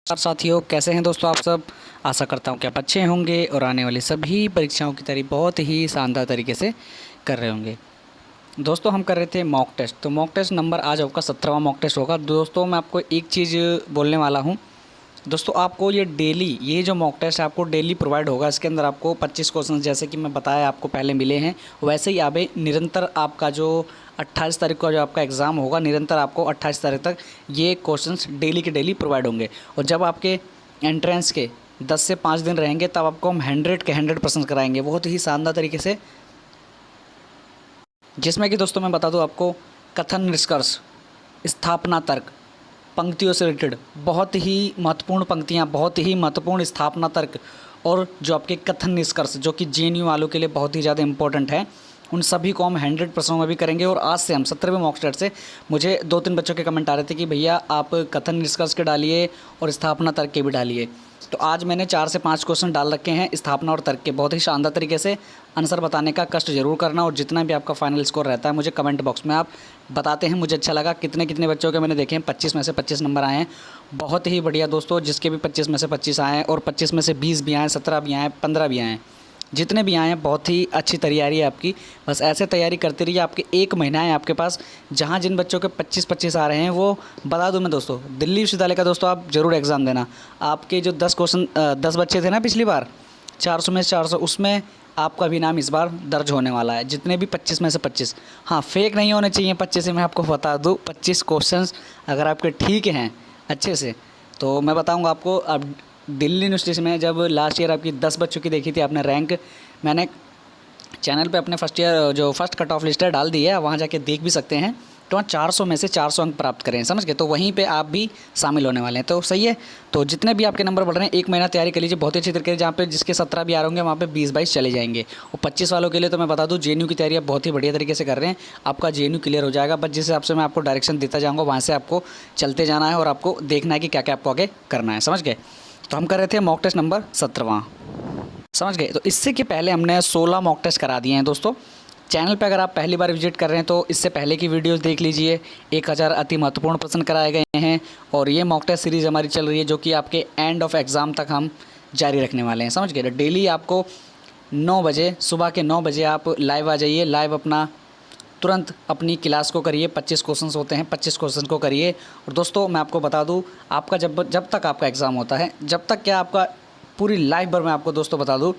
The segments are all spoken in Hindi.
नमस्कार साथियों, कैसे हैं दोस्तों आप सब। आशा करता हूं कि आप अच्छे होंगे और आने वाली सभी परीक्षाओं की तैयारी बहुत ही शानदार तरीके से कर रहे होंगे। दोस्तों हम कर रहे थे मॉक टेस्ट, तो मॉक टेस्ट नंबर आज आपका 17वां मॉक टेस्ट होगा। दोस्तों मैं आपको एक चीज़ बोलने वाला हूं। दोस्तों आपको ये डेली, ये जो मॉक टेस्ट है आपको डेली प्रोवाइड होगा। इसके अंदर आपको 25 क्वेश्चन जैसे कि मैं बताया आपको पहले मिले हैं, वैसे ही आगे निरंतर आपका जो 28 तारीख को जो आपका एग्ज़ाम होगा, निरंतर आपको 28 तारीख तक ये क्वेश्चंस डेली के डेली प्रोवाइड होंगे। और जब आपके एंट्रेंस के 10 से 5 दिन रहेंगे तब आपको हम 100 के 100% कराएंगे बहुत ही शानदार तरीके से, जिसमें कि दोस्तों मैं बता दूं आपको कथन निष्कर्ष, स्थापना तर्क, पंक्तियों से रिलेटेड बहुत ही महत्वपूर्ण पंक्तियाँ, बहुत ही महत्वपूर्ण स्थापना तर्क और जो आपके कथन निष्कर्ष जो कि जेएनयू वालों के लिए बहुत ही ज़्यादा इंपॉर्टेंट है, उन सभी को हम 100% में भी करेंगे। और आज से हम 17वें मॉक टेस्ट से मुझे 2-3 बच्चों के कमेंट आ रहे थे कि भैया आप कथन निष्कर्ष के डालिए और स्थापना तर्क के भी डालिए। तो आज मैंने 4 से 5 क्वेश्चन डाल रखे हैं स्थापना और तर्क के, बहुत ही शानदार तरीके से आंसर बताने का कष्ट जरूर करना। और जितना भी आपका फाइनल स्कोर रहता है मुझे कमेंट बॉक्स में आप बताते हैं, मुझे अच्छा लगा। कितने कितने बच्चों के मैंने देखे हैं 25 में से 25 नंबर आए हैं, बहुत ही बढ़िया दोस्तों। जिसके भी 25 में से 25 आए हैं और 25 में से 20 भी आए, 17 भी आए, 15 भी आए, जितने भी आए हैं बहुत ही अच्छी तैयारी है आपकी। बस ऐसे तैयारी करते रहिए। आपके 1 महीना है आपके पास, जहां जिन बच्चों के 25-25 आ रहे हैं वो बता दूं मैं दोस्तों, दिल्ली विश्वविद्यालय का दोस्तों आप ज़रूर एग्ज़ाम देना। आपके जो 10 बच्चे थे ना पिछली बार 400 में से 400, उसमें आपका भी नाम इस बार दर्ज होने वाला है। जितने भी 25 में से 25, हाँ फेक नहीं होने चाहिए 25 से, मैं आपको बता दूँ 25 क्वेश्चन अगर आपके ठीक हैं अच्छे से तो मैं बताऊँगा आपको। अब दिल्ली यूनिवर्सिटी में जब लास्ट ईयर आपकी 10 बच्चों की देखी थी आपने रैंक, मैंने चैनल पे अपने फर्स्ट ईयर जो फर्स्ट कट ऑफ लिस्ट है डाल दी है, वहाँ जाके देख भी सकते हैं। तो वहाँ 400 में से 400 अंक प्राप्त करें, समझ गए। तो वहीं पे आप भी शामिल होने वाले हैं, तो सही है। तो जितने भी आपके नंबर बढ़ रहे हैं 1 महीना तैयारी कर लीजिए बहुत ही अच्छी तरीके से। जहाँ पे जिसके 17 भी आ रहे होंगे वहाँ पे 20-22 चले जाएंगे। और 25 वालों के लिए तो मैं बता दूँ जेएनयू की तैयारी आप बहुत ही बढ़िया तरीके से कर रहे हैं, आपका जेएनयू क्लियर हो जाएगा। बस जिस हिसाब से मैं आपको डायरेक्शन देता जाऊँगा वहाँ से आपको चलते जाना है और आपको देखना है कि क्या क्या आपको आगे करना है, समझ गए। तो हम कर रहे थे मॉक टेस्ट नंबर 17वां, समझ गए। तो इससे के पहले हमने 16 मॉक टेस्ट करा दिए हैं दोस्तों। चैनल पे अगर आप पहली बार विजिट कर रहे हैं तो इससे पहले की वीडियोस देख लीजिए। 1000 अति महत्वपूर्ण प्रश्न कराए गए हैं और ये मॉक टेस्ट सीरीज़ हमारी चल रही है जो कि आपके एंड ऑफ एग्ज़ाम तक हम जारी रखने वाले हैं, समझ गए। डेली आपको 9 बजे, सुबह के 9 बजे आप लाइव आ जाइए। लाइव अपना तुरंत अपनी क्लास को करिए। 25 क्वेश्चन होते हैं, 25 क्वेश्चन को करिए। और दोस्तों मैं आपको बता दूं, आपका जब तक आपका एग्ज़ाम होता है, जब तक क्या आपका पूरी लाइफ भर मैं आपको दोस्तों बता दूं,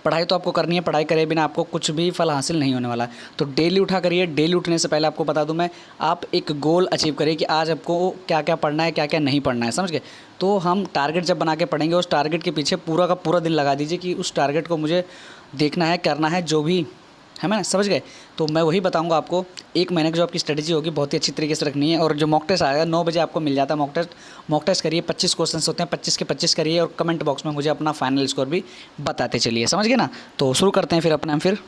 पढ़ाई तो आपको करनी है। पढ़ाई करे बिना आपको कुछ भी फल हासिल नहीं होने वाला है। तो डेली उठा करिए। डेली उठने से पहले आपको बता दूं मैं, आप एक गोल अचीव करिए कि आज आपको क्या क्या पढ़ना है, क्या क्या नहीं पढ़ना है, समझ गए। तो हम टारगेट जब बना के पढ़ेंगे, उस टारगेट के पीछे पूरा का पूरा दिन लगा दीजिए कि उस टारगेट को मुझे देखना है, करना है, जो भी है, मैं समझ गए। तो मैं वही बताऊंगा आपको। 1 महीने की जो आपकी स्ट्रेटजी होगी बहुत ही अच्छी तरीके से रखनी है। और जो मॉक टेस्ट आएगा 9 बजे आपको मिल जाता है मॉक टेस्ट करिए। 25 क्वेश्चन होते हैं, 25 के 25 करिए और कमेंट बॉक्स में मुझे अपना फाइनल स्कोर भी बताते चलिए, समझ गए ना। तो शुरू करते हैं फिर अपने हम फिर।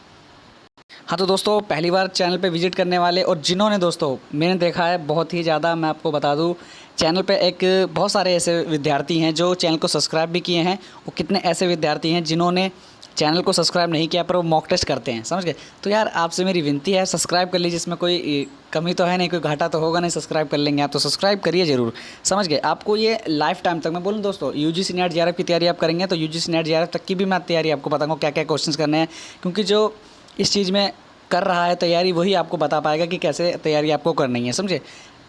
हाँ तो दोस्तों पहली बार चैनल पे विजिट करने वाले और जिन्होंने दोस्तों मैंने देखा है बहुत ही ज़्यादा, मैं आपको बता दूँ चैनल पे एक बहुत सारे ऐसे विद्यार्थी हैं जो चैनल को सब्सक्राइब भी किए हैं, और कितने ऐसे विद्यार्थी हैं जिन्होंने चैनल को सब्सक्राइब नहीं किया पर वो मॉक टेस्ट करते हैं, समझ गए। तो यार आपसे मेरी विनती है सब्सक्राइब कर लीजिए, इसमें कोई कमी तो है नहीं, कोई घाटा तो होगा नहीं, सब्सक्राइब कर लेंगे आप तो सब्सक्राइब करिए ज़रूर, समझ गए। आपको ये लाइफ टाइम तक मैं बोलूँ दोस्तों, यूजीसी नेट जेआरएफ की तैयारी आप करेंगे तो यूजीसी नेट जेआरएफ तक की भी मैं तैयारी आपको बताऊँगा क्या क्या क्वेश्चन करने हैं। क्योंकि जो इस चीज़ में कर रहा है तैयारी वही आपको बता पाएगा कि कैसे तैयारी आपको करनी है, समझे।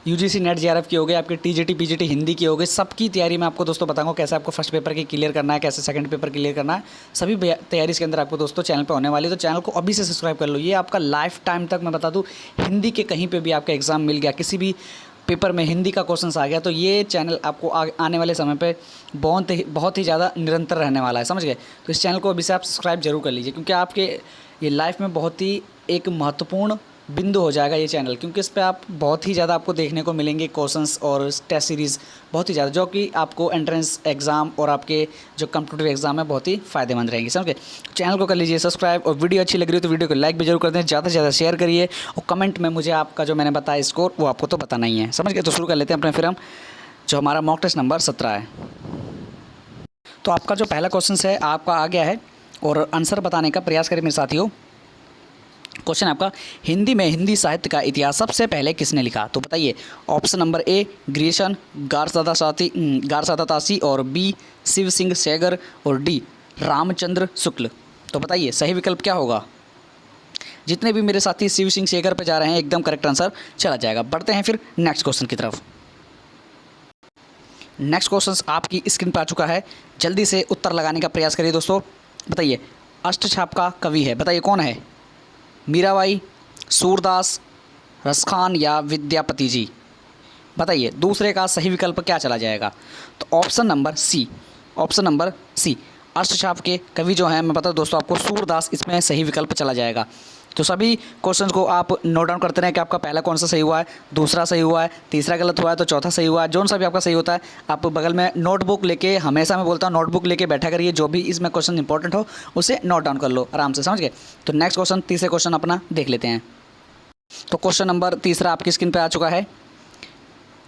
यूजीसी नेट जेआरएफ की हो गई, आपकी टीजीटी पीजीटी हिंदी की हो गई, सबकी तैयारी मैं आपको दोस्तों बताऊंगा कैसे आपको फर्स्ट पेपर की क्लियर करना है, कैसे सेकंड पेपर क्लियर करना है, सभी तैयारी इसके अंदर आपको दोस्तों चैनल पे होने वाली है। तो चैनल को अभी से सब्सक्राइब कर लो। ये आपका लाइफ टाइम तक मैं बता दूँ, हिंदी के कहीं पर भी आपका एग्ज़ाम मिल गया, किसी भी पेपर में हिंदी का क्वेश्चन आ गया तो ये चैनल आपको आने वाले समय पे बहुत ही ज़्यादा निरंतर रहने वाला है, समझ गए। तो इस चैनल को अभी से आप सब्सक्राइब जरूर कर लीजिए, क्योंकि आपके ये लाइफ में बहुत ही एक महत्वपूर्ण बिंदु हो जाएगा ये चैनल, क्योंकि इस पर आप बहुत ही ज़्यादा आपको देखने को मिलेंगे क्वेश्चंस और टेस्ट सीरीज़ बहुत ही ज़्यादा, जो कि आपको एंट्रेंस एग्ज़ाम और आपके जो कॉम्पिटिटिव एग्जाम है बहुत ही फ़ायदेमंद रहेंगे, समझ गए। चैनल को कर लीजिए सब्सक्राइब, और वीडियो अच्छी लग रही है तो वीडियो को लाइक भी जरूर कर दें, ज़्यादा से ज़्यादा शेयर करिए, और कमेंट में मुझे आपका जो मैंने बताया स्कोर वो आपको तो बताना ही है, समझ गए। तो शुरू कर लेते हैं अपने फिर हम जो हमारा मॉक टेस्ट नंबर 17 है। तो आपका जो पहला क्वेश्चन है आपका आ गया है, और आंसर बताने का प्रयास करें मेरे साथियों। क्वेश्चन आपका, हिंदी में हिंदी साहित्य का इतिहास सबसे पहले किसने लिखा? तो बताइए। ऑप्शन नंबर ए ग्रीशन गारसादा तासी, और बी शिव सिंह सैगर, और डी रामचंद्र शुक्ल। तो बताइए सही विकल्प क्या होगा? जितने भी मेरे साथी शिव सिंह सैगर पे जा रहे हैं एकदम करेक्ट आंसर चला जाएगा। बढ़ते हैं फिर नेक्स्ट क्वेश्चन की तरफ। नेक्स्ट क्वेश्चन आपकी स्क्रीन पर आ चुका है, जल्दी से उत्तर लगाने का प्रयास करिए दोस्तों। बताइए अष्टछाप का कवि है, बताइए कौन है? मीराबाई, सूरदास, रसखान या विद्यापति जी? बताइए दूसरे का सही विकल्प क्या चला जाएगा? तो ऑप्शन नंबर सी अष्टछाप के कवि जो हैं, मैं बता दूं दोस्तों आपको, सूरदास इसमें सही विकल्प चला जाएगा। तो सभी क्वेश्चंस को आप नोट डाउन करते रहें कि आपका पहला कौन सा सही हुआ है, दूसरा सही हुआ है, तीसरा गलत हुआ है तो चौथा सही हुआ है। जो सा भी आपका सही होता है आप बगल में नोटबुक लेके, हमेशा मैं बोलता हूँ नोटबुक लेके बैठा करिए, जो भी इसमें क्वेश्चन इंपॉर्टेंट हो उसे नोट डाउन कर लो आराम से, समझ गए? तो नेक्स्ट क्वेश्चन, तीसरे क्वेश्चन अपना देख लेते हैं। तो क्वेश्चन नंबर तीसरा आपकी स्क्रीन पर आ चुका है,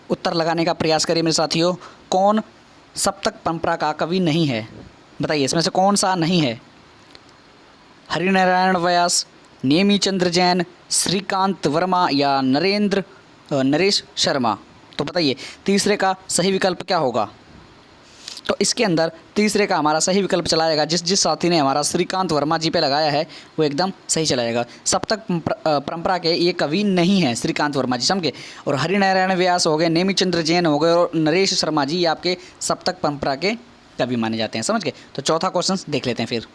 उत्तर लगाने का प्रयास करिए मेरे साथियों। कौन सप्तक परंपरा का कवि नहीं है? बताइए इसमें से कौन सा नहीं है? हरिनारायण व्यास, नेमीचंद्र जैन, श्रीकांत वर्मा या नरेश शर्मा? तो बताइए तीसरे का सही विकल्प क्या होगा? तो इसके अंदर तीसरे का हमारा सही विकल्प चला जाएगा, जिस साथी ने हमारा श्रीकांत वर्मा जी पे लगाया है वो एकदम सही चला जाएगा। सप्तक परंपरा के ये कवि नहीं है श्रीकांत वर्मा जी, समझे? और हरिनारायण व्यास हो गए, नेमीचंद्र जैन हो गए, और नरेश शर्मा जी ये आपके सप्तक परंपरा के कवि माने जाते हैं, समझ गए? तो चौथा क्वेश्चन देख लेते हैं फिर।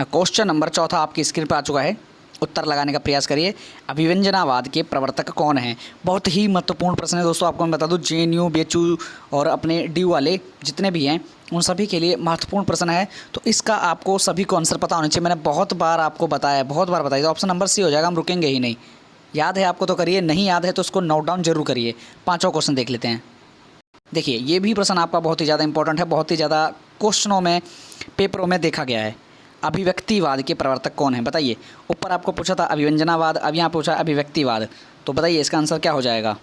क्वेश्चन नंबर चौथा आपकी स्क्रीन पर आ चुका है, उत्तर लगाने का प्रयास करिए। अभिव्यंजनावाद के प्रवर्तक कौन हैं? बहुत ही महत्वपूर्ण प्रश्न है दोस्तों, आपको मैं बता दूं JNU BHU और अपने DU वाले जितने भी हैं उन सभी के लिए महत्वपूर्ण प्रश्न है। तो इसका आपको सभी को आंसर पता होना चाहिए, मैंने बहुत बार आपको बताया, बहुत बार बताया। तो ऑप्शन नंबर सी हो जाएगा, हम रुकेंगे ही नहीं। याद है आपको तो करिए, नहीं याद है तो उसको नोट डाउन जरूर करिए। पाँचों क्वेश्चन देख लेते हैं। देखिए ये भी प्रश्न आपका बहुत ही ज़्यादा इंपॉर्टेंट है, बहुत ही ज़्यादा क्वेश्चनों में, पेपरों में देखा गया है। अभिव्यक्तिवाद के प्रवर्तक कौन है? बताइए। ऊपर आपको पूछा था अभिव्यंजनावाद, अब यहाँ पूछा अभिव्यक्तिवाद, तो बताइए इसका आंसर क्या हो जाएगा?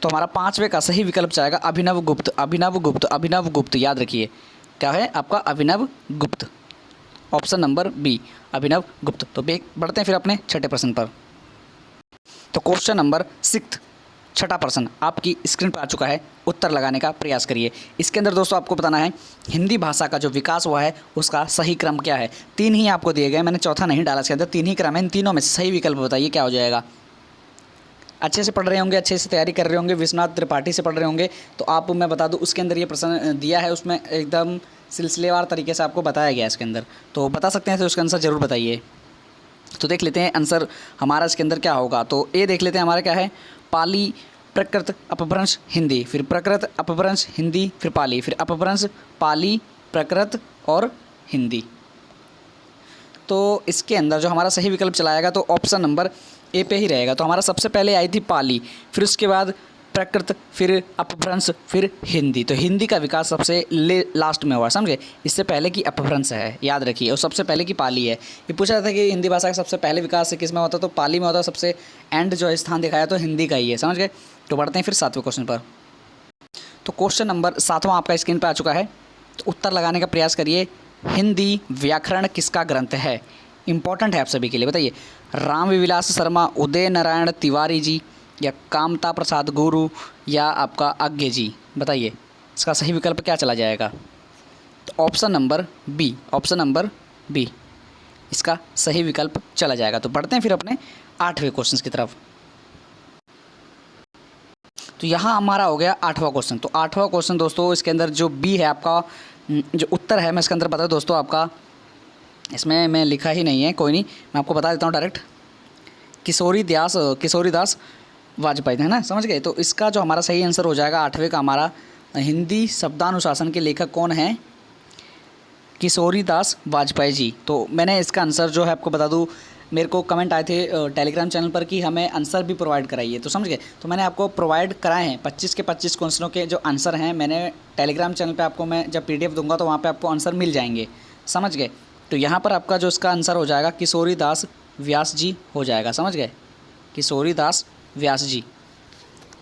तो हमारा पाँचवें का सही विकल्प जाएगा अभिनव गुप्त। अभिनव गुप्त, अभिनव गुप्त, याद रखिए क्या है आपका? अभिनव गुप्त। ऑप्शन नंबर बी अभिनव गुप्त। तो बढ़ते हैं फिर अपने छठे प्रश्न पर। तो क्वेश्चन नंबर 6 छठा प्रश्न आपकी स्क्रीन पर आ चुका है, उत्तर लगाने का प्रयास करिए। इसके अंदर दोस्तों आपको बताना है हिंदी भाषा का जो विकास हुआ है उसका सही क्रम क्या है। तीन ही आपको दिए गए, मैंने चौथा नहीं डाला, इसके अंदर तीन ही क्रम है, इन तीनों में सही विकल्प बताइए क्या हो जाएगा। अच्छे से पढ़ रहे होंगे, अच्छे से तैयारी कर रहे होंगे, विश्वनाथ त्रिपाठी से पढ़ रहे होंगे, तो आप, मैं बता दूं उसके अंदर ये प्रश्न दिया है, उसमें एकदम सिलसिलेवार तरीके से आपको बताया गया है इसके अंदर, तो बता सकते हैं, तो उसका आंसर ज़रूर बताइए। तो देख लेते हैं आंसर हमारा इसके अंदर क्या होगा। तो ए देख लेते हैं हमारा क्या है, पाली प्रकृत अपभ्रंश हिंदी, फिर प्रकृत अपभ्रंश हिंदी, फिर पाली, फिर अपभ्रंश पाली प्रकृत और हिंदी। तो इसके अंदर जो हमारा सही विकल्प चलाएगा तो ऑप्शन नंबर ए पे ही रहेगा। तो हमारा सबसे पहले आई थी पाली, फिर उसके बाद प्रकृत, फिर अपभ्रंश, फिर हिंदी। तो हिंदी का विकास सबसे लास्ट में हुआ, समझे? इससे पहले की अपभ्रंश है, याद रखिए, और सबसे पहले की पाली है। ये पूछा था कि हिंदी भाषा का सबसे पहले विकास किस में होता, तो पाली में होता, सबसे एंड जो स्थान दिखाया तो हिंदी का ही है, समझ गए? तो बढ़ते हैं फिर सातवें क्वेश्चन पर। तो क्वेश्चन नंबर 7वां आपका स्क्रीन पर आ चुका है, तो उत्तर लगाने का प्रयास करिए। हिंदी व्याकरण किसका ग्रंथ है? इंपॉर्टेंट है आप सभी के लिए, बताइए। रामविलास शर्मा, उदय नारायण तिवारी जी, या कामता प्रसाद गुरु, या आपका आज्ञे जी? बताइए इसका सही विकल्प क्या चला जाएगा। तो option number B, option number B इसका सही विकल्प चला जाएगा। तो बढ़ते हैं फिर अपने 8वें क्वेश्चन की तरफ। तो यहाँ हमारा हो गया 8वां क्वेश्चन। तो 8वां क्वेश्चन दोस्तों, इसके अंदर जो बी है आपका, जो उत्तर है, मैं इसके अंदर बता दूं दोस्तों आपका, इसमें मैं लिखा ही नहीं है, कोई नहीं, मैं आपको बता देता हूँ डायरेक्ट। किशोरीदास वाजपेयी, है ना, समझ गए? तो इसका जो हमारा सही आंसर हो जाएगा 8वें का हमारा, हिंदी शब्दानुशासन के लेखक कौन है? किशोरीदास वाजपेयी जी। तो मैंने इसका आंसर जो है आपको बता दूं, मेरे को कमेंट आए थे टेलीग्राम चैनल पर कि हमें आंसर भी प्रोवाइड कराइए, तो समझ गए? तो मैंने आपको प्रोवाइड कराए हैं 25 के 25 क्वेश्चनों के जो आंसर हैं, मैंने टेलीग्राम चैनल पे आपको, मैं जब PDF दूंगा तो वहाँ पे आपको आंसर मिल जाएंगे, समझ गए? तो यहाँ पर आपका जो इसका आंसर हो जाएगा किशोरीदास व्यास जी हो जाएगा, समझ गए? किशोरीदास व्यास जी।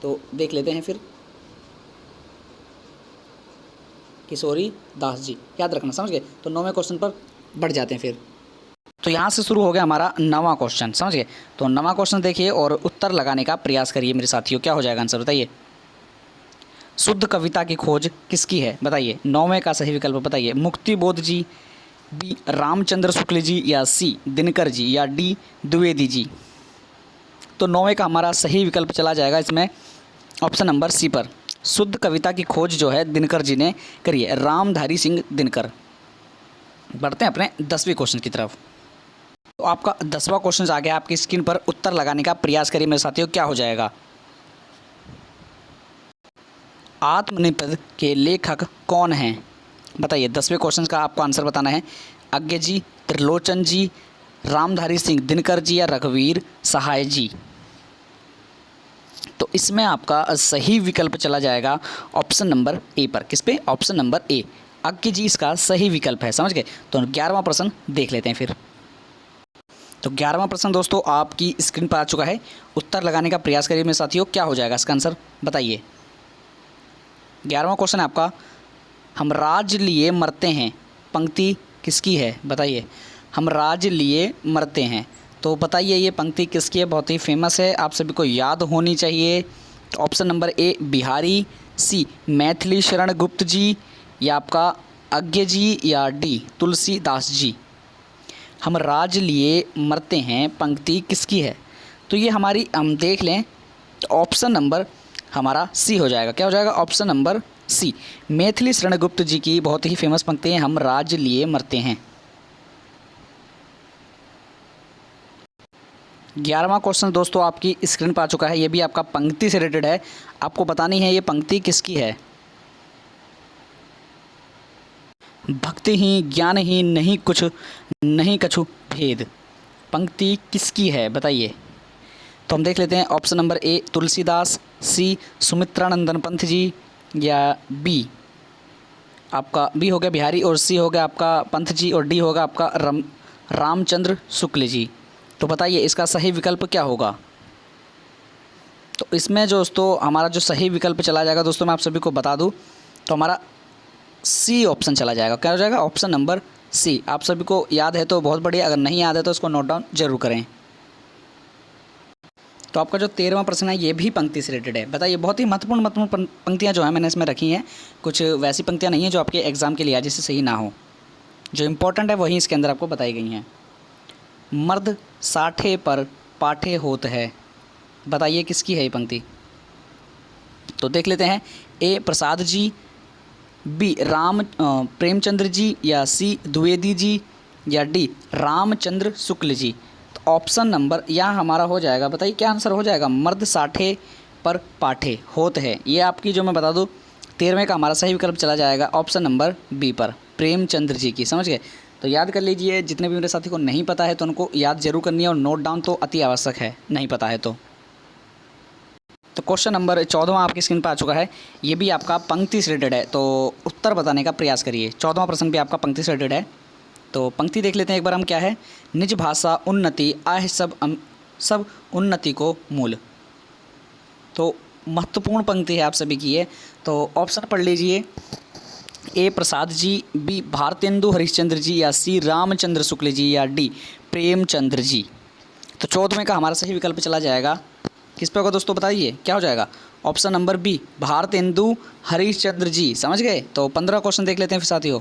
तो देख लेते हैं फिर, किशोरी दास जी, याद रखना, समझ गए? तो 9वें क्वेश्चन पर बढ़ जाते हैं फिर। तो यहाँ से शुरू हो गया हमारा नवा क्वेश्चन, समझ गए। तो नवा क्वेश्चन देखिए और उत्तर लगाने का प्रयास करिए मेरे साथियों। क्या हो जाएगा आंसर बताइए। शुद्ध कविता की खोज किसकी है बताइए। 9वें का सही विकल्प बताइए। मुक्ति बोध जी, बी रामचंद्र शुक्ल जी, या सी दिनकर जी, या डी द्विवेदी जी। तो 9वें का हमारा सही विकल्प चला जाएगा इसमें ऑप्शन नंबर सी पर। शुद्ध कविता की खोज जो है दिनकर जी ने करी है, रामधारी सिंह दिनकर। बढ़ते हैं अपने 10वें क्वेश्चन की तरफ। तो आपका 10वां क्वेश्चन आ गया आपकी स्क्रीन पर। उत्तर लगाने का प्रयास करिए मेरे साथियों। क्या हो जाएगा। आत्मनिपद के लेखक कौन हैं बताइए। 10वें क्वेश्चन का आपको आंसर बताना है। अज्ञे जी, त्रिलोचन जी, रामधारी सिंह दिनकर जी, या रघुवीर सहाय जी। तो इसमें आपका सही विकल्प चला जाएगा ऑप्शन नंबर ए पर। किस पे। ऑप्शन नंबर ए, अज्ञे जी इसका सही विकल्प है, समझ गए। तो 11वां प्रश्न देख लेते हैं फिर। तो 11वां प्रश्न दोस्तों आपकी स्क्रीन पर आ चुका है। उत्तर लगाने का प्रयास करिए मेरे साथियों। क्या हो जाएगा इसका आंसर बताइए। 11वां क्वेश्चन है आपका, हम राज लिए मरते हैं पंक्ति किसकी है बताइए। हम राज लिए मरते हैं, तो बताइए ये पंक्ति किसकी है। बहुत ही फेमस है, आप सभी को याद होनी चाहिए। तो ऑप्शन नंबर ए बिहारी, सी मैथिली शरण गुप्त जी, या आपका अज्ञे जी, या डी तुलसीदास जी। हम राज लिए मरते हैं पंक्ति किसकी है। तो ये हमारी हम देख लें तो ऑप्शन नंबर हमारा सी हो जाएगा। क्या हो जाएगा। ऑप्शन नंबर सी, मैथिली शरण गुप्त जी की बहुत ही फेमस पंक्ति है, हम राज लिए मरते हैं। 11वां क्वेश्चन दोस्तों आपकी स्क्रीन पर आ चुका है। ये भी आपका पंक्ति से रिलेटेड है। आपको बतानी है ये पंक्ति किसकी है। भक्ति ही ज्ञान ही नहीं कुछ नहीं कछु भेद, पंक्ति किसकी है बताइए। तो हम देख लेते हैं ऑप्शन नंबर ए तुलसीदास, सी सुमित्रानंदन पंथ जी, या बी आपका बी हो गया बिहारी, और सी हो गया आपका पंथ जी, और डी होगा आपका रामचंद्र शुक्ल जी। तो बताइए इसका सही विकल्प क्या होगा। तो इसमें जो दोस्तों हमारा जो सही विकल्प चला जाएगा दोस्तों मैं आप सभी को बता दूं तो हमारा सी ऑप्शन चला जाएगा। क्या हो जाएगा। Option number C. आप सभी को याद है तो बहुत बढ़िया, अगर नहीं याद है तो इसको नोट डाउन जरूर करें। तो आपका जो 13वां प्रश्न है ये भी पंक्ति से रिलेटेड है। बताइए बहुत ही महत्वपूर्ण पंक्तियाँ जो हैं मैंने इसमें रखी हैं। कुछ वैसी पंक्तियाँ नहीं हैं जो आपके एग्जाम के लिए आज जिससे सही ना हो। जो इम्पोर्टेंट है वही इसके अंदर आपको बताई गई हैं। मर्द साठे पर पाठे होत है, बताइए किसकी है ये पंक्ति। तो देख लेते हैं। ए प्रसाद जी, बी प्रेमचंद्र जी, या सी द्विवेदी जी, या डी रामचंद्र शुक्ल जी। तो ऑप्शन नंबर यहाँ हमारा हो जाएगा, बताइए क्या आंसर हो जाएगा। मर्द साठे पर पाठे होत है, ये आपकी जो मैं बता दूँ 13वें का हमारा सही विकल्प चला जाएगा ऑप्शन नंबर बी पर, प्रेमचंद्र जी की। समझ गए। तो याद कर लीजिए, जितने भी मेरे साथी को नहीं पता है तो उनको याद जरूर करनी है और नोट डाउन तो अति आवश्यक है नहीं पता है तो। क्वेश्चन नंबर 14वां आपकी स्क्रीन पर आ चुका है। ये भी आपका पंक्ति से रिलेटेड है, तो उत्तर बताने का प्रयास करिए। 14वां प्रश्न भी आपका पंक्ति से रिलेटेड है। तो पंक्ति देख लेते हैं एक बार हम क्या है। निज भाषा उन्नति आह सब उन्नति को मूल। तो महत्वपूर्ण पंक्ति है आप सभी की है। तो ऑप्शन पढ़ लीजिए। ए प्रसाद जी, बी भारतेंदु हरिश्चंद्र जी, या सी रामचंद्र शुक्ल जी, या डी प्रेमचंद्र जी। तो 14वें का हमारा सही विकल्प चला जाएगा किस पे होगा दोस्तों बताइए क्या हो जाएगा। Option number B Bharatendu Harishchandra ji. समझ गए। तो 15 क्वेश्चन देख लेते हैं फिर साथियों।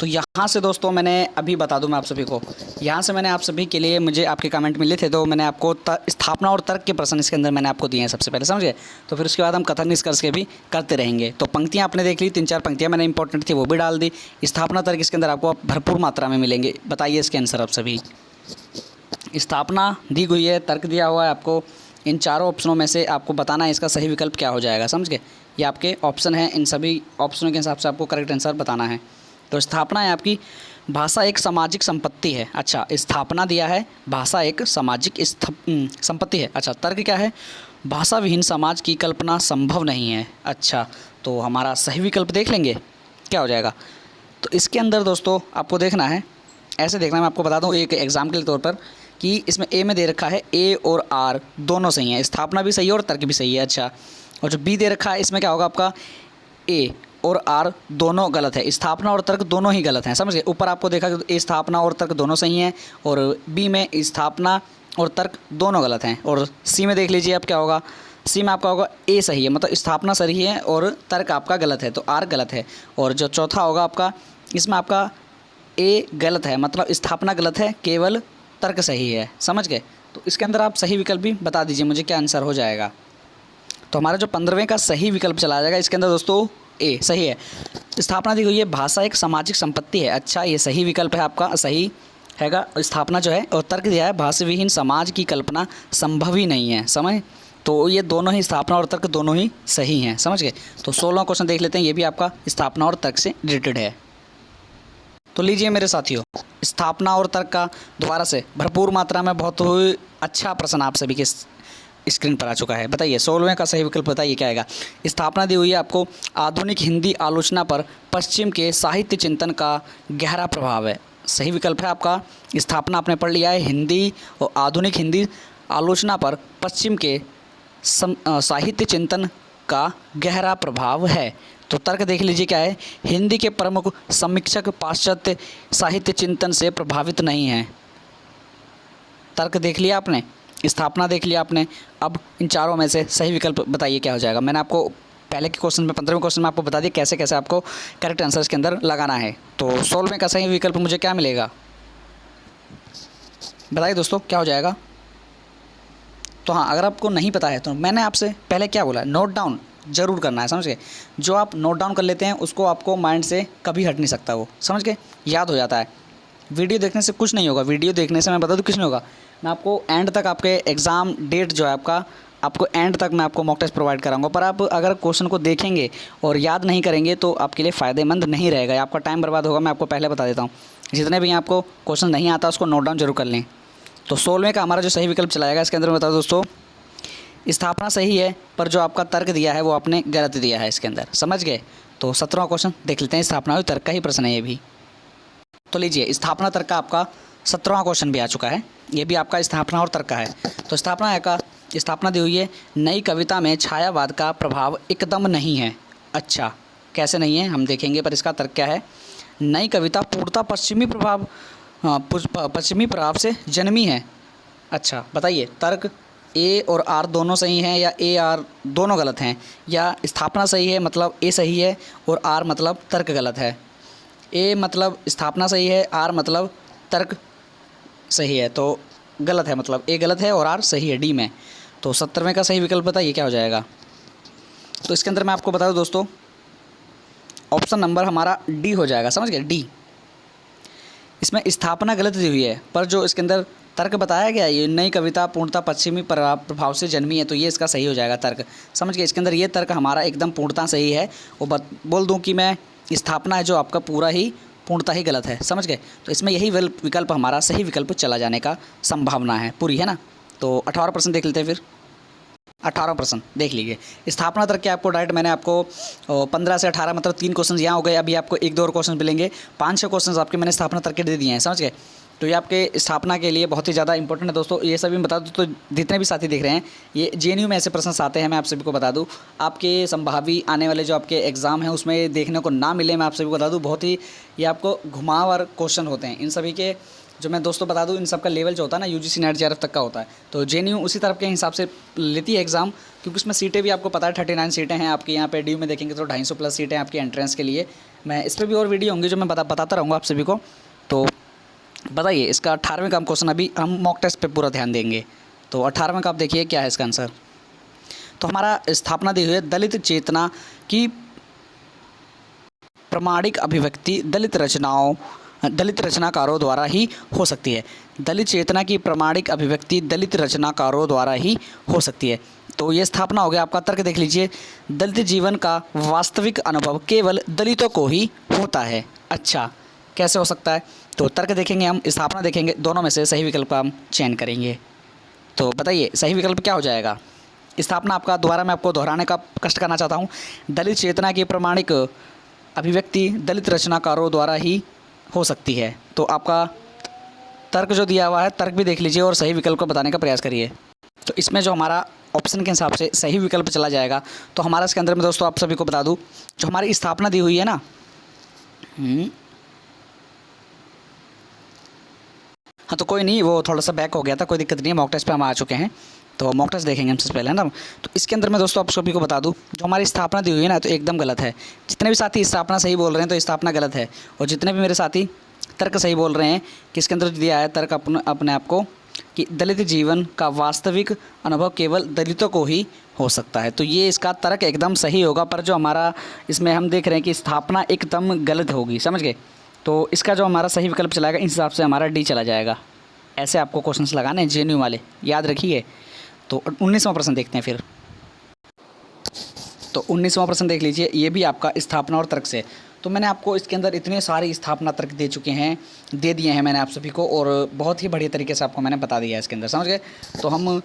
तो यहाँ से दोस्तों मैंने अभी बता दूं मैं आप सभी को, यहाँ से मैंने आप सभी के लिए मुझे आपके कमेंट मिले थे तो मैंने आपको स्थापना और तर्क के प्रश्न इसके अंदर मैंने आपको दिए हैं सबसे पहले। समझ गए। तो फिर उसके बाद हम कथन निष्कर्ष के भी करते रहेंगे। तो पंक्तियाँ आपने देख ली, 3-4 पंक्तियाँ मैंने इंपॉर्टेंट थी वो भी डाल दी। स्थापना तर्क इसके अंदर आपको भरपूर मात्रा में मिलेंगे। बताइए इसके आंसर आप सभी। स्थापना दी हुई है, तर्क दिया हुआ है आपको। इन चारों ऑप्शनों में से आपको बताना है इसका सही विकल्प क्या हो जाएगा। समझ गए। ये आपके ऑप्शन हैं, इन सभी ऑप्शनों के हिसाब से आपको करेक्ट आंसर बताना है। तो स्थापना है आपकी, भाषा एक सामाजिक संपत्ति है। अच्छा, स्थापना दिया है, भाषा एक सामाजिक संपत्ति है। अच्छा, तर्क क्या है, भाषा विहीन समाज की कल्पना संभव नहीं है। अच्छा, तो हमारा सही विकल्प देख लेंगे क्या हो जाएगा। तो इसके अंदर दोस्तों आपको देखना है, ऐसे देखना है। मैं आपको बता दूं एक एग्जाम्पल के तौर पर कि इसमें ए में दे रखा है ए और आर दोनों सही हैं, स्थापना भी सही है और तर्क भी सही है। अच्छा, और जो बी दे रखा है इसमें क्या होगा आपका ए और आर दोनों गलत है। स्थापना और तर्क दोनों ही गलत हैं, समझ गए। ऊपर आपको देखा कि ए स्थापना और तर्क दोनों सही हैं, और बी में स्थापना और तर्क दोनों गलत हैं। और सी में देख लीजिए अब क्या होगा, सी में आपका होगा ए सही है, मतलब स्थापना सही है और तर्क आपका गलत है, तो आर गलत है। और जो चौथा होगा आपका, इसमें आपका ए गलत है, मतलब स्थापना गलत है, केवल तर्क सही है, समझ गए। तो इसके अंदर आप सही विकल्प भी बता दीजिए मुझे, क्या आंसर हो जाएगा। तो हमारा जो 15वें का सही विकल्प चला जाएगा, इसके अंदर दोस्तों ए सही है। स्थापना दी हुई है, भाषा एक सामाजिक संपत्ति है। अच्छा, ये सही विकल्प है आपका, सही हैगा स्थापना जो है। और तर्क दिया है, भाषा विहीन समाज की कल्पना संभव ही नहीं है, समझ। तो ये दोनों ही, स्थापना और तर्क दोनों ही सही हैं, समझ गए। तो 16वां क्वेश्चन देख लेते हैं, ये भी आपका स्थापना और तर्क से रिलेटेड है। तो लीजिए मेरे साथियों, स्थापना और तर्क का दोबारा से भरपूर मात्रा में बहुत ही अच्छा प्रश्न आप सभी के स्क्रीन पर आ चुका है। बताइए 16वें का सही विकल्प बताइए क्या आएगा। स्थापना दी हुई है आपको, आधुनिक हिंदी आलोचना पर पश्चिम के साहित्य चिंतन का गहरा प्रभाव है। सही विकल्प है आपका, स्थापना आपने पढ़ लिया है, हिंदी और आधुनिक हिंदी आलोचना पर पश्चिम के साहित्य चिंतन का गहरा प्रभाव है। तो तर्क देख लीजिए क्या है, हिंदी के प्रमुख समीक्षक पाश्चात्य साहित्य चिंतन से प्रभावित नहीं हैं। तर्क देख लिया आपने, स्थापना देख लिया आपने। अब इन चारों में से सही विकल्प बताइए क्या हो जाएगा। मैंने आपको पहले के क्वेश्चन में, 15वें क्वेश्चन में आपको बता दिया कैसे कैसे आपको करेक्ट आंसर इसके अंदर लगाना है। तो 16वें का सही विकल्प मुझे क्या मिलेगा, बताइए दोस्तों क्या हो जाएगा। तो हाँ, अगर आपको नहीं पता है तो मैंने आपसे पहले क्या बोला, नोट डाउन ज़रूर करना है, समझ गए। जो आप नोट डाउन कर लेते हैं उसको आपको माइंड से कभी हट नहीं सकता, वो समझ गए, याद हो जाता है। वीडियो देखने से कुछ नहीं होगा, वीडियो देखने से मैं बता दूँ कुछ नहीं होगा। मैं आपको एंड तक आपके एग्ज़ाम डेट जो है आपको एंड तक मैं आपको मॉक टेस्ट प्रोवाइड कराऊंगा। पर आप अगर क्वेश्चन को देखेंगे और याद नहीं करेंगे तो आपके लिए फ़ायदेमंद नहीं रहेगा, आपका टाइम बर्बाद होगा। मैं आपको पहले बता देता हूँ, जितने भी आपको क्वेश्चन नहीं आता उसको नोट डाउन जरूर कर लें। तो 16वें का हमारा जो सही विकल्प चलाएगा, इसके अंदर मैं बता दूँ दोस्तों, स्थापना सही है, पर जो आपका तर्क दिया है वो आपने गलत दिया है इसके अंदर, समझ गए। तो 17वां क्वेश्चन देख लेते हैं, स्थापना और तर्क का ही प्रश्न है ये भी। तो लीजिए, स्थापना तर्क का आपका 17वां क्वेश्चन भी आ चुका है, ये भी आपका स्थापना और तर्क का है। तो स्थापना दी हुई है, नई कविता में छायावाद का प्रभाव एकदम नहीं है। अच्छा, कैसे नहीं है हम देखेंगे, पर इसका तर्क क्या है। नई कविता पूर्णतः पश्चिमी प्रभाव से जन्मी है। अच्छा बताइए, तर्क ए और आर दोनों सही हैं या ए आर दोनों गलत हैं, या स्थापना सही है मतलब ए सही है और आर मतलब तर्क गलत है। ए मतलब स्थापना सही है, आर मतलब तर्क सही है, तो गलत है, मतलब ए गलत है और आर सही है डी में। तो 17वें का सही विकल्प बताइए क्या हो जाएगा। तो इसके अंदर मैं आपको बता दूं दोस्तों, ऑप्शन नंबर हमारा डी हो जाएगा, समझ गए, डी। इसमें स्थापना गलत दी हुई है, पर जो इसके अंदर तर्क बताया गया, ये नई कविता पूर्णतः पश्चिमी प्रभाव से जन्मी है, तो ये इसका सही हो जाएगा तर्क, समझ गए। इसके अंदर ये तर्क हमारा एकदम पूर्णतः सही है। वो बोल दूं कि मैं स्थापना है जो आपका पूरा ही पूर्णतः ही गलत है, समझ गए। तो इसमें यही विकल्प हमारा सही विकल्प चला जाने का संभावना है पूरी, है ना। तो 18% देख लेते हैं फिर। 18% देख लीजिए, स्थापना तर्क के आपको डायरेक्ट मैंने आपको 15 से 18 मतलब 3 क्वेश्चन यहाँ हो गए। अभी आपको 1-2 और क्वेश्चन मिलेंगे, 5-6 क्वेश्चन आपके मैंने स्थापना तर्क के दे दिए हैं, समझ गए। तो ये आपके स्थापना के लिए बहुत ही ज़्यादा इंपॉर्टेंट है दोस्तों। ये सभी मैं बता दूँ, तो जितने भी साथी देख रहे हैं, ये जेएनयू में ऐसे प्रश्न आते हैं, मैं आप सभी को बता दूँ। आपके संभावी आने वाले जो आपके एग्ज़ाम हैं उसमें देखने को ना मिले, मैं आप सभी को बता दूँ, बहुत ही ये आपको घुमावदार क्वेश्चन होते हैं। इन सभी के जो मैं दोस्तों बता दूँ, इन सब का लेवल जो होता है ना यूजीसी नेट जेआरएफ तक का होता है। तो जेएनयू उसी तरफ के हिसाब से लेती है एग्ज़ाम, क्योंकि उसमें सीटें भी आपको पता है 39 सीटें हैं आपकी। यहाँ पे डी में देखेंगे तो 250 प्लस सीटें आपकी एंट्रेंस के लिए। मैं इस पर भी और वीडियो होंगी जो मैं बताता रहूँगा आप सभी को। तो बताइए, इसका 18वें का क्वेश्चन अभी हम मॉक टेस्ट पे पूरा ध्यान देंगे। तो 18वें का आप देखिए क्या है इसका आंसर। तो हमारा स्थापना दी हुई है, दलित चेतना की प्रामाणिक अभिव्यक्ति दलित रचनाकारों द्वारा ही हो सकती है। दलित चेतना की प्रामाणिक अभिव्यक्ति दलित रचनाकारों द्वारा ही हो सकती है। तो ये स्थापना हो गया आपका। तर्क देख लीजिए, दलित जीवन का वास्तविक अनुभव केवल दलितों को ही होता है। अच्छा, कैसे हो सकता है। तो तर्क देखेंगे हम, स्थापना देखेंगे, दोनों में से सही विकल्प का हम चयन करेंगे। तो बताइए सही विकल्प क्या हो जाएगा। स्थापना आपका, दोबारा मैं आपको दोहराने का कष्ट करना चाहता हूँ, दलित चेतना की प्रामाणिक अभिव्यक्ति दलित रचनाकारों द्वारा ही हो सकती है। तो आपका तर्क जो दिया हुआ है, तर्क भी देख लीजिए और सही विकल्प को बताने का प्रयास करिए। तो इसमें जो हमारा ऑप्शन के हिसाब से सही विकल्प चला जाएगा। तो हमारा इसके अंदर में दोस्तों आप सभी को बता दूं, जो हमारी स्थापना दी हुई है ना, हाँ तो कोई नहीं, वो थोड़ा सा बैक हो गया था, कोई दिक्कत नहीं है, मॉक टेस्ट पे हम आ चुके हैं। तो मॉक टेस्ट देखेंगे हम सबसे पहले, है ना। तो इसके अंदर मैं दोस्तों आप सभी को बता दूं, जो हमारी स्थापना दी हुई है ना, तो एकदम गलत है। जितने भी साथी स्थापना सही बोल रहे हैं तो स्थापना गलत है, और जितने भी मेरे साथी तर्क सही बोल रहे हैं कि इसके अंदर दिया है तर्क अपने आप को कि दलित जीवन का वास्तविक अनुभव केवल दलितों को ही हो सकता है, तो ये इसका तर्क एकदम सही होगा। पर जो हमारा इसमें हम देख रहे हैं कि स्थापना एकदम गलत होगी, समझ गए। तो इसका जो हमारा सही विकल्प चलाएगा, इस हिसाब से हमारा डी चला जाएगा। ऐसे आपको क्वेश्चंस लगाने हैं जेएनयू वाले, याद रखिए। तो 19वां प्रश्न देखते हैं फिर। तो 19वां प्रश्न देख लीजिए, ये भी आपका स्थापना और तर्क से। तो मैंने आपको इसके अंदर इतने सारे स्थापना तर्क दे दिए हैं मैंने आप सभी को, और बहुत ही बढ़िया तरीके से आपको मैंने बता दिया है इसके अंदर, समझ गए। तो हम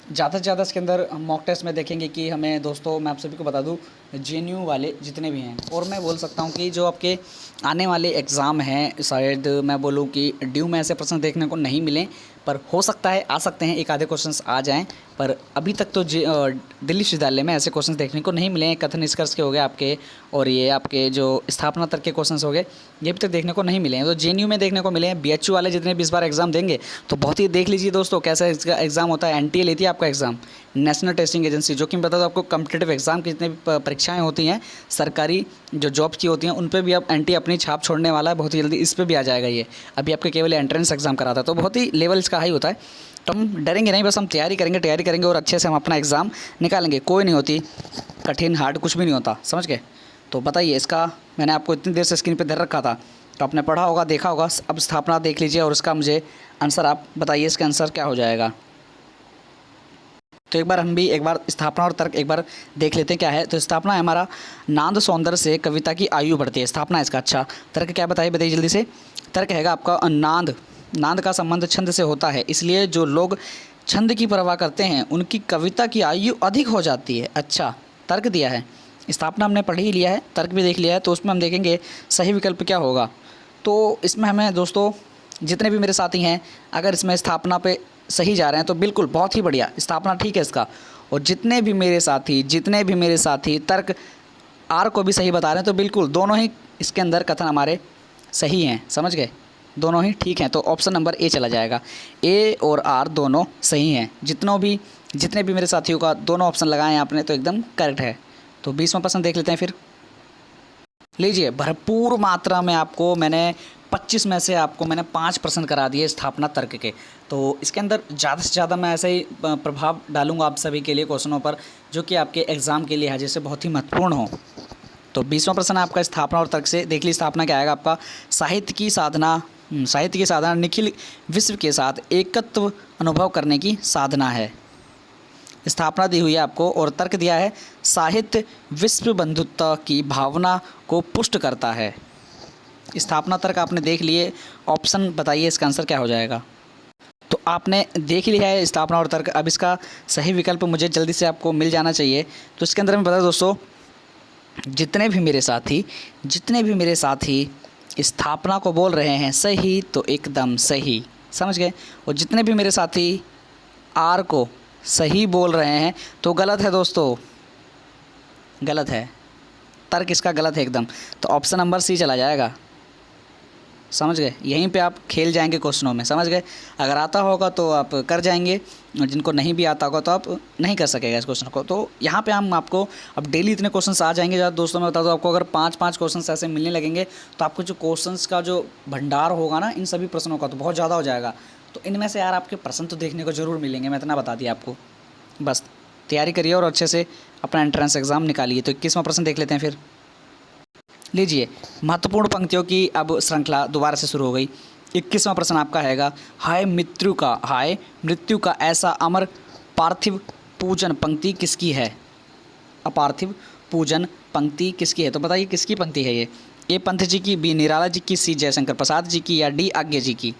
ज़्यादा से ज़्यादा इसके अंदर मॉक टेस्ट में देखेंगे कि हमें दोस्तों मैं आप सभी को बता दूं, जेएनयू वाले जितने भी हैं, और मैं बोल सकता हूं कि जो आपके आने वाले एग्ज़ाम हैं, शायद मैं बोलूं कि ड्यू में ऐसे प्रश्न देखने को नहीं मिले, पर हो सकता है आ सकते हैं, एक आधे क्वेश्चंस आ जाएं। पर अभी तक तो दिल्ली विश्वविद्यालय में ऐसे क्वेश्चंस देखने को नहीं मिले हैं। कथन निष्कर्ष के हो गए आपके, और ये आपके जो स्थापना तर्क के क्वेश्चंस हो गए, ये अभी तक देखने को नहीं मिले हैं। तो जेएनयू में देखने को मिले हैं। बीएचयू वाले जितने भी इस बार एग्ज़ाम देंगे तो बहुत ही देख लीजिए दोस्तों कैसा इसका एग्ज़ाम होता है। एनटीए लेती है आपका एग्ज़ाम, नेशनल टेस्टिंग एजेंसी, जो कि मैं बता दूं आपको कॉम्पिटिटिव एग्ज़ाम की जितनी भी परीक्षाएँ होती हैं, सरकारी जो जॉब्स की होती हैं, उन पर भी अब एनटीए अपनी छाप छोड़ने वाला है बहुत ही जल्दी। इस पर भी आ जाएगा ये, अभी आपके केवल एंट्रेंस एग्ज़ाम कराता है, तो बहुत ही लेवल इसका हाई होता है। तो हम डरेंगे नहीं, बस हम तैयारी करेंगे और अच्छे से हम अपना एग्ज़ाम निकालेंगे। कोई नहीं होती कठिन हार्ड, कुछ भी नहीं होता, समझ गए। तो बताइए, इसका मैंने आपको इतनी देर से स्क्रीन पे धर रखा था, तो आपने पढ़ा होगा, देखा होगा। अब स्थापना देख लीजिए और इसका मुझे आंसर आप बताइए, इसका आंसर क्या हो जाएगा। तो एक बार स्थापना और तर्क एक बार देख लेते हैं क्या है। तो स्थापना है हमारा, नाद सौंदर्य से कविता की आयु बढ़ती है, स्थापना इसका। अच्छा, तर्क क्या बताइए जल्दी से। तर्क हैगा आपका नाद का संबंध छंद से होता है, इसलिए जो लोग छंद की परवाह करते हैं उनकी कविता की आयु अधिक हो जाती है। अच्छा, तर्क दिया है, स्थापना हमने पढ़ ही लिया है, तर्क भी देख लिया है, तो उसमें हम देखेंगे सही विकल्प क्या होगा। तो इसमें हमें दोस्तों जितने भी मेरे साथी हैं, अगर इसमें स्थापना पे सही जा रहे हैं तो बिल्कुल बहुत ही बढ़िया, स्थापना ठीक है इसका। और जितने भी मेरे साथी तर्क आर को भी सही बता रहे हैं, तो बिल्कुल दोनों ही इसके अंदर कथन हमारे सही हैं, समझ गए, दोनों ही ठीक हैं। तो ऑप्शन नंबर ए चला जाएगा। ए और आर दोनों सही हैं। जितने भी मेरे साथियों का दोनों ऑप्शन लगाए हैं आपने, तो एकदम करेक्ट है। तो 20वां प्रश्न देख लेते हैं फिर। लीजिए, भरपूर मात्रा में आपको मैंने 25 में से आपको मैंने 5 प्रश्न करा दिए स्थापना तर्क के। तो इसके अंदर ज़्यादा से ज़्यादा मैं ऐसे ही प्रभाव डालूंगा आप सभी के लिए क्वेश्चनों पर, जो कि आपके एग्ज़ाम के लिए है, से बहुत ही महत्वपूर्ण हो। तो 20वां प्रश्न आपका स्थापना और तर्क से देख लीजिए। स्थापना क्या आएगा आपका, साहित्य की साधना निखिल विश्व के साथ एकत्व अनुभव करने की साधना है। स्थापना दी हुई है आपको, और तर्क दिया है साहित्य विश्व बंधुत्व की भावना को पुष्ट करता है। स्थापना तर्क आपने देख लिए, ऑप्शन बताइए इसका आंसर क्या हो जाएगा। तो आपने देख लिया है स्थापना और तर्क, अब इसका सही विकल्प मुझे जल्दी से आपको मिल जाना चाहिए। तो इसके अंदर मैं बता दोस्तों, जितने भी मेरे साथी स्थापना को बोल रहे हैं सही, तो एकदम सही, समझ गए। और जितने भी मेरे साथी आर को सही बोल रहे हैं, तो गलत है दोस्तों, गलत है, तर्क इसका गलत है एकदम। तो ऑप्शन नंबर सी चला जाएगा, समझ गए। यहीं पे आप खेल जाएंगे क्वेश्चनों में, समझ गए। अगर आता होगा तो आप कर जाएंगे, और जिनको नहीं भी आता होगा तो आप नहीं कर सकेगा इस क्वेश्चन को। तो यहाँ पे हम आपको अब डेली इतने क्वेश्चंस आ जाएंगे। ज़्यादा दोस्तों मैं बता दूँ आपको, अगर 5-5 क्वेश्चंस ऐसे मिलने लगेंगे, तो आपको जो क्वेश्चंस का जो भंडार होगा ना इन सभी प्रश्नों का, तो बहुत ज़्यादा हो जाएगा। तो इनमें से यार आपके प्रश्न तो देखने को ज़रूर मिलेंगे, मैं इतना बता दिया आपको। बस तैयारी करिए और अच्छे से अपना एंट्रेंस एग्ज़ाम निकालिए। तो 21वां प्रश्न देख लेते हैं फिर। लीजिए, महत्वपूर्ण पंक्तियों की अब श्रृंखला दोबारा से शुरू हो गई। 21वां प्रश्न आपका हैगा, हाय मृत्यु का ऐसा अमर पार्थिव पूजन पंक्ति किसकी है। अपार्थिव पूजन पंक्ति किसकी है, तो बताइए किसकी पंक्ति है ये। ए पंत जी की, बी निराला जी की, सी जयशंकर प्रसाद जी की, या डी आज्ञा जी की।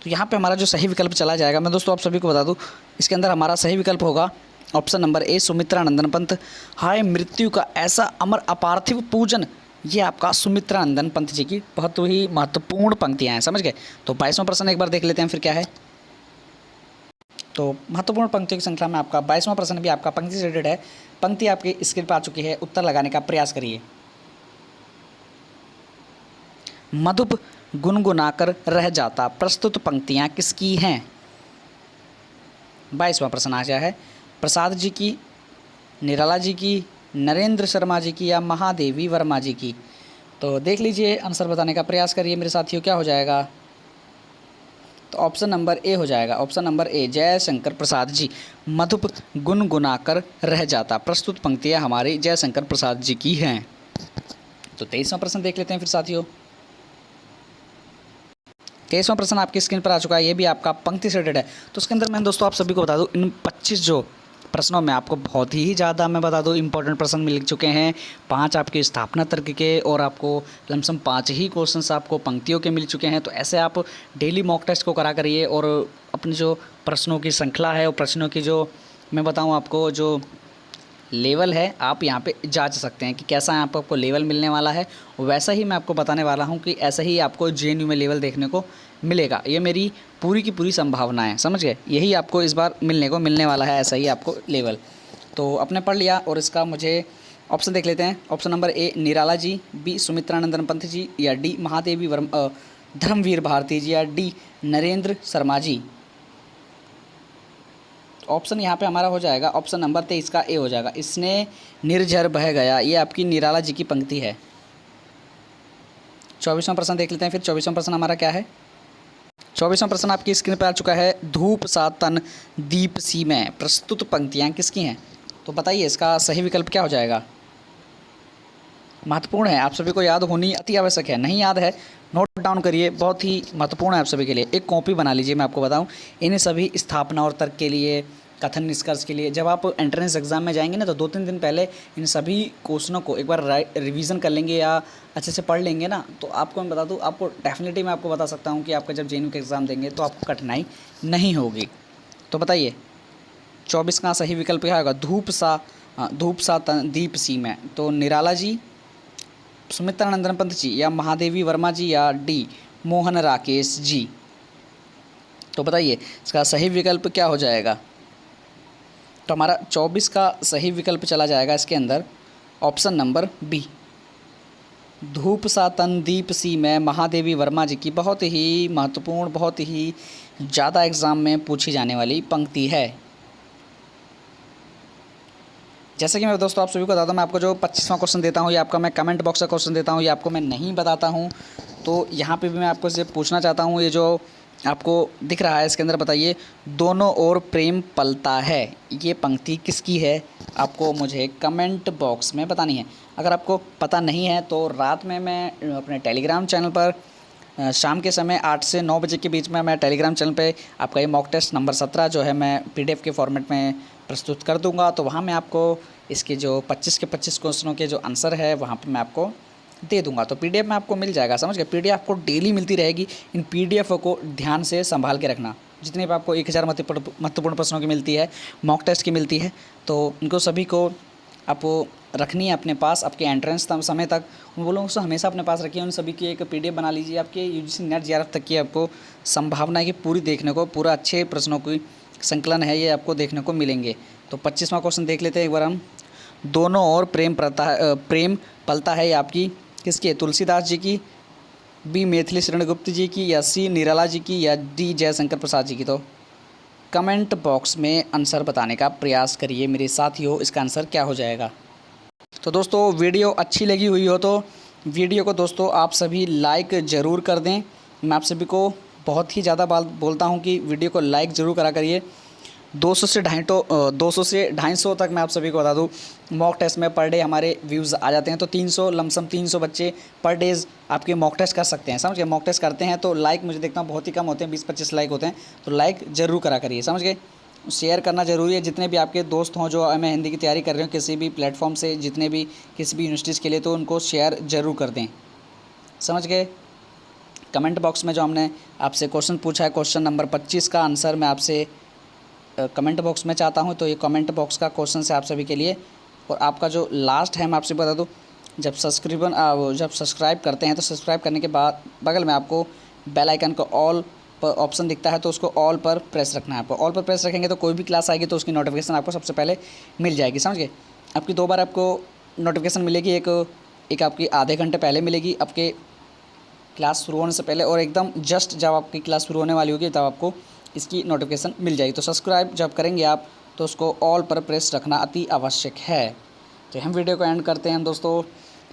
तो यहाँ पे हमारा जो सही विकल्प चला जाएगा, मैं दोस्तों आप सभी को बता दूँ, इसके अंदर हमारा सही विकल्प होगा option number A, Sumitranandan Pant. हाय मृत्यु का ऐसा अमर अपार्थिव पूजन, ये आपका सुमित्रानंदन पंत जी की बहुत ही महत्वपूर्ण पंक्तियाँ हैं, समझ गए। तो 22वां प्रश्न एक बार देख लेते हैं फिर क्या है। तो महत्वपूर्ण पंक्तियों की श्रृंखला में आपका 22वां प्रश्न भी आपका पंक्ति से रिलेटेड है। पंक्ति आपकी स्क्रीन पर आ चुकी है, उत्तर लगाने का प्रयास करिए। मधुप गुनगुनाकर रह जाता, प्रस्तुत पंक्तियाँ किसकी हैं? 22वां प्रश्न आ गया है। प्रसाद जी की, निराला जी की, नरेंद्र शर्मा जी की या महादेवी वर्मा जी की? तो देख लीजिए, आंसर बताने का प्रयास करिए मेरे साथियों, क्या हो जाएगा? तो ऑप्शन नंबर ए हो जाएगा। ऑप्शन नंबर ए, जयशंकर प्रसाद जी। मधुप गुनगुनाकर रह जाता, प्रस्तुत पंक्तियाँ हमारी जयशंकर प्रसाद जी की हैं। तो 23वां प्रश्न देख लेते हैं फिर साथियों। 23वां प्रश्न आपकी स्क्रीन पर आ चुका है, ये भी आपका पंक्ति से रिलेटेड है। तो उसके अंदर मैं दोस्तों आप सभी को बता दूं, इन 25 जो प्रश्नों में आपको बहुत ही ज़्यादा मैं बता दूं इंपॉर्टेंट प्रश्न मिल चुके हैं। 5 आपके स्थापना तर्क के और आपको लमसम 5 ही क्वेश्चंस आपको पंक्तियों के मिल चुके हैं। तो ऐसे आप डेली मॉक टेस्ट को करा करिए और अपनी जो प्रश्नों की श्रृंखला है और प्रश्नों की जो मैं बताऊँ आपको जो लेवल है, आप यहाँ पे जांच सकते हैं कि कैसा यहाँ पर आपको लेवल मिलने वाला है। वैसा ही मैं आपको बताने वाला हूँ कि ऐसा ही आपको जेएनयू में लेवल देखने को मिलेगा। ये मेरी पूरी की पूरी संभावना है, समझ गए? यही आपको इस बार मिलने वाला है, ऐसा ही आपको लेवल। तो आपने पढ़ लिया और इसका मुझे ऑप्शन देख लेते हैं। Option number A, Nirala ji, B, Sumitranandan Pant ji, या डी, महादेवी धर्मवीर भारती जी, या डी, नरेंद्र शर्मा जी। ऑप्शन यहाँ पे हमारा हो जाएगा ऑप्शन नंबर 23 का ए हो जाएगा। इसने निर्झर बह गया, ये आपकी निराला जी की पंक्ति है। 24वां प्रश्न देख लेते हैं फिर। 24वां प्रश्न हमारा क्या है? 24वां प्रश्न आपकी स्क्रीन पर आ चुका है। धूप सा तन दीप सी में, प्रस्तुत पंक्तियाँ किसकी हैं? तो बताइए इसका सही विकल्प क्या हो जाएगा? महत्वपूर्ण है, आप सभी को याद होनी अति आवश्यक है। नहीं याद है, नोट डाउन करिए, बहुत ही महत्वपूर्ण है आप सभी के लिए। एक कॉपी बना लीजिए, मैं आपको बताऊं इन्हें सभी स्थापना और तर्क के लिए, कथन निष्कर्ष के लिए। जब आप एंट्रेंस एग्जाम में जाएंगे ना, तो 2-3 दिन पहले इन सभी क्वेश्चनों को एक बार रिवीजन कर लेंगे या अच्छे से पढ़ लेंगे ना, तो आपको मैं बता दूँ, आपको डेफिनेटली मैं आपको बता सकता हूँ कि आपका जब जेएनयू का एग्ज़ाम देंगे तो आपको कठिनाई नहीं होगी। तो बताइए 24 का सही विकल्प क्या होगा? धूप सा दीप सी में। तो निराला जी, सुमित्रानंदन पंत जी, या महादेवी वर्मा जी, या डी, मोहन राकेश जी। तो बताइए इसका सही विकल्प क्या हो जाएगा? तो हमारा 24 का सही विकल्प चला जाएगा इसके अंदर ऑप्शन नंबर बी, धूप सा तन दीप सी में, महादेवी वर्मा जी की बहुत ही महत्वपूर्ण, बहुत ही ज़्यादा एग्ज़ाम में पूछी जाने वाली पंक्ति है। जैसे कि मैं दोस्तों आप सभी को बताता हूँ, मैं आपको जो 25वां क्वेश्चन देता हूँ, ये आपका मैं कमेंट बॉक्स का क्वेश्चन देता हूँ, ये आपको मैं नहीं बताता हूँ। तो यहाँ पे भी मैं आपको से पूछना चाहता हूँ, ये जो आपको दिख रहा है इसके अंदर, बताइए दोनों ओर प्रेम पलता है, ये पंक्ति किसकी है? आपको मुझे कमेंट बॉक्स में बतानी है। अगर आपको पता नहीं है तो रात में मैं अपने टेलीग्राम चैनल पर शाम के समय 8 से 9 बजे के बीच में मैं टेलीग्राम चैनल पे आपका ये मॉक टेस्ट नंबर 17 जो है मैं PDF के फॉर्मेट में प्रस्तुत कर दूंगा। तो वहाँ मैं आपको इसके जो 25 के 25 क्वेश्चनों के जो आंसर है वहाँ पे मैं आपको दे दूंगा। तो PDF में आपको मिल जाएगा, समझ गए? PDF आपको डेली मिलती रहेगी। इन PDF को ध्यान से संभाल के रखना। जितने भी आपको 1000 महत्वपूर्ण प्रश्नों की मिलती है, मॉक टेस्ट की मिलती है, तो इनको सभी को आपको रखनी है अपने पास आपके एंट्रेंस समय तक। उन लोगों को हमेशा अपने पास रखिए, उन सभी की एक PDF बना लीजिए। आपके UGC नेट JRF तक की आपको संभावना है कि पूरी देखने को, पूरा अच्छे प्रश्नों की संकलन है, ये आपको देखने को मिलेंगे। तो 25वां क्वेश्चन देख लेते हैं एक बार हम। दोनों ओर प्रेम पलता है, ये आपकी किसकी है? तुलसीदास जी की, बी, मैथिली शरण गुप्त जी की, या सी, निराला जी की, या डी, जयशंकर प्रसाद जी की। तो कमेंट बॉक्स में आंसर बताने का प्रयास करिए मेरे साथियों, इसका आंसर क्या हो जाएगा? तो दोस्तों वीडियो अच्छी लगी हुई हो तो वीडियो को दोस्तों आप सभी लाइक ज़रूर कर दें। मैं आप सभी को बहुत ही ज़्यादा बोलता हूं कि वीडियो को लाइक ज़रूर करा करिए। 200 से 250 तक मैं आप सभी को बता दूं, मॉक टेस्ट में पर डे हमारे व्यूज़ आ जाते हैं। तो 300 लमसम 300 बच्चे पर डेज़ आपके मॉक टेस्ट कर सकते हैं, समझ गए? मॉक टेस्ट करते हैं तो लाइक मुझे देखता हूँ बहुत ही कम होते हैं, 20-25 लाइक होते हैं। तो लाइक ज़रूर करा करिए, समझ गए? शेयर करना ज़रूरी है। जितने भी आपके दोस्त हों जो मैं हिंदी की तैयारी कर रहे हो किसी भी प्लेटफॉर्म से, जितने भी किसी भी यूनिवर्सिटीज़ के लिए, तो उनको शेयर ज़रूर कर दें, समझ गए? कमेंट बॉक्स में जो हमने आपसे क्वेश्चन पूछा है, क्वेश्चन नंबर 25 का आंसर मैं आपसे कमेंट बॉक्स में चाहता हूं। तो ये कमेंट बॉक्स का क्वेश्चन है आप सभी के लिए। और आपका जो लास्ट है मैं आपसे बता दूं, जब सब्सक्राइब करते हैं तो सब्सक्राइब करने के बाद बगल में आपको बेल आइकन को ऑल ऑप्शन दिखता है तो उसको ऑल पर प्रेस रखना है आपको। ऑल पर प्रेस रखेंगे तो कोई भी क्लास आएगी तो उसकी नोटिफिकेशन आपको सबसे पहले मिल जाएगी, समझ गए। आपकी 2 बार आपको नोटिफिकेशन मिलेगी, एक आपकी आधे घंटे पहले मिलेगी आपके क्लास शुरू होने से पहले, और एकदम जस्ट जब आपकी क्लास शुरू होने वाली होगी तब आपको इसकी नोटिफिकेशन मिल जाएगी। तो सब्सक्राइब जब करेंगे आप तो उसको ऑल पर प्रेस रखना अति आवश्यक है। तो हम वीडियो को एंड करते हैं दोस्तों।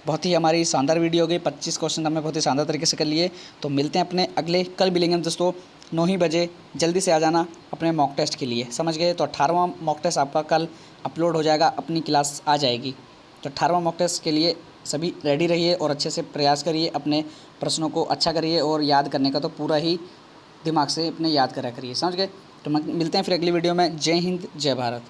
बहुत ही हमारी शानदार वीडियो हो गई, 25 क्वेश्चन हमने बहुत ही शानदार तरीके से कर लिए। तो मिलते हैं अपने अगले, कल मिलेंगे हम दोस्तों 9 ही बजे। जल्दी से आ जाना अपने मॉक टेस्ट के लिए, समझ गए। तो 18वां मॉक टेस्ट आपका कल अपलोड हो जाएगा, अपनी क्लास आ जाएगी। तो 18वां मॉक टेस्ट के लिए सभी रेडी रहिए और अच्छे से प्रयास करिए, अपने प्रश्नों को अच्छा करिए और याद करने का तो पूरा ही दिमाग से अपने याद करा करिए, समझ गए। तो मिलते हैं फिर अगली वीडियो में। जय हिंद, जय भारत।